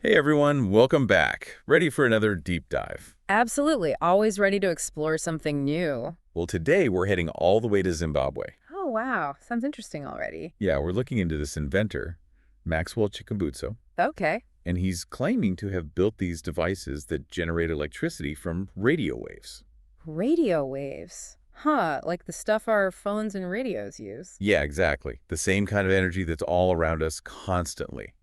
Hey everyone, welcome back. Ready for another deep dive? Absolutely. Always ready to explore something new. Well, today we're heading all the way to Zimbabwe. Oh, wow. Sounds interesting already. Yeah, we're looking into this inventor, Maxwell Chikumbutso, Okay. and he's claiming to have built these devices that generate electricity from radio waves. Radio waves. Huh, like the stuff our phones and radios use. Yeah, exactly. The same kind of energy that's all around us constantly.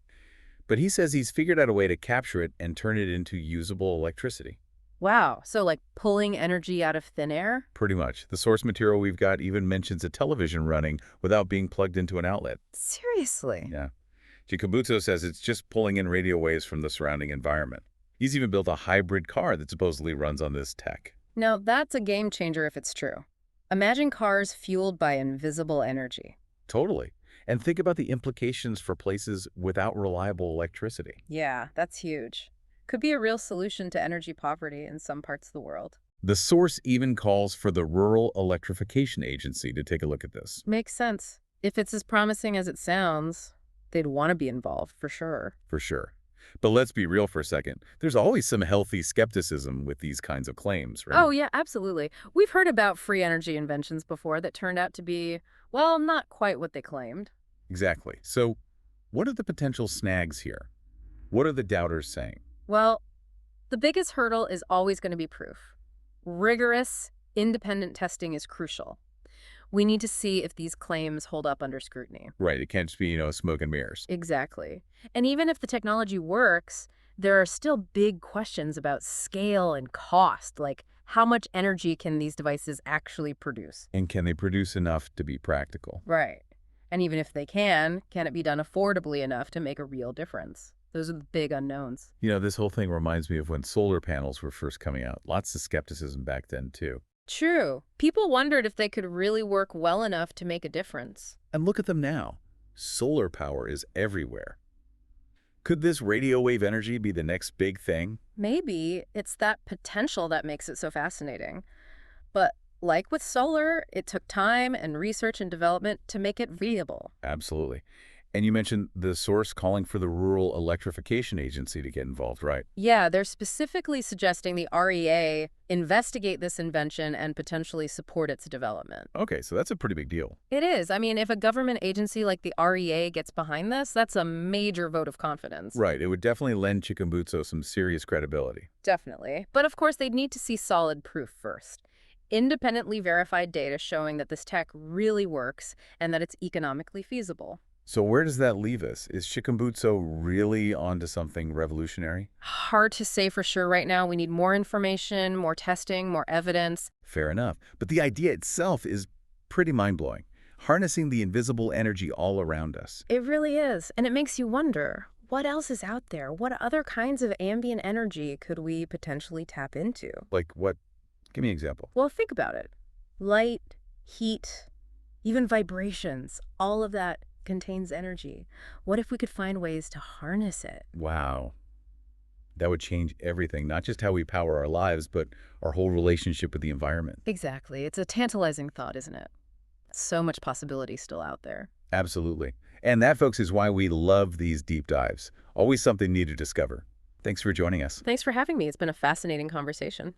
But he says he's figured out a way to capture it and turn it into usable electricity. Wow. So, like pulling energy out of thin air? Pretty much. The source material we've got even mentions a television running without being plugged into an outlet. Seriously? Yeah. Chikumbutso says it's just pulling in radio waves from the surrounding environment. He's even built a hybrid car that supposedly runs on this tech. Now, that's a game changer if it's true. Imagine cars fueled by invisible energy. Totally. And think about the implications for places without reliable electricity. Yeah, that's huge. Could be a real solution to energy poverty in some parts of the world. The source even calls for the Rural Electrification Agency to take a look at this. Makes sense. If it's as promising as it sounds, they'd want to be involved for sure. For sure. But let's be real for a second. There's always some healthy skepticism with these kinds of claims, right? Oh, yeah, absolutely. We've heard about free energy inventions before that turned out to be, well, not quite what they claimed. Exactly. So what are the potential snags here? What are the doubters saying? Well, the biggest hurdle is always going to be proof. Rigorous, independent testing is crucial. We need to see if these claims hold up under scrutiny. Right, it can't just be, smoke and mirrors. Exactly. And even if the technology works, there are still big questions about scale and cost, like how much energy can these devices actually produce? And can they produce enough to be practical? Right. And even if they can it be done affordably enough to make a real difference? Those are the big unknowns. This whole thing reminds me of when solar panels were first coming out. Lots of skepticism back then, too. True. People wondered if they could really work well enough to make a difference. And look at them now. Solar power is everywhere. Could this radio wave energy be the next big thing? Maybe it's that potential that makes it so fascinating. But like with solar, it took time and research and development to make it viable. Absolutely. And you mentioned the source calling for the Rural Electrification Agency to get involved, right? Yeah, they're specifically suggesting the REA investigate this invention and potentially support its development. Okay, so that's a pretty big deal. It is. I mean, if a government agency like the REA gets behind this, that's a major vote of confidence. Right, it would definitely lend Chikumbutso some serious credibility. Definitely. But of course, they'd need to see solid proof first. Independently verified data showing that this tech really works and that it's economically feasible. So where does that leave us? Is Chikumbutso really onto something revolutionary? Hard to say for sure right now. We need more information, more testing, more evidence. Fair enough. But the idea itself is pretty mind-blowing. Harnessing the invisible energy all around us. It really is. And it makes you wonder, what else is out there? What other kinds of ambient energy could we potentially tap into? Like what? Give me an example. Well, think about it. Light, heat, even vibrations, all of that contains energy. What if we could find ways to harness it? Wow. That would change everything, not just how we power our lives, but our whole relationship with the environment. Exactly. It's a tantalizing thought, isn't it? So much possibility still out there. Absolutely. And that, folks, is why we love these deep dives. Always something new to discover. Thanks for joining us. Thanks for having me. It's been a fascinating conversation.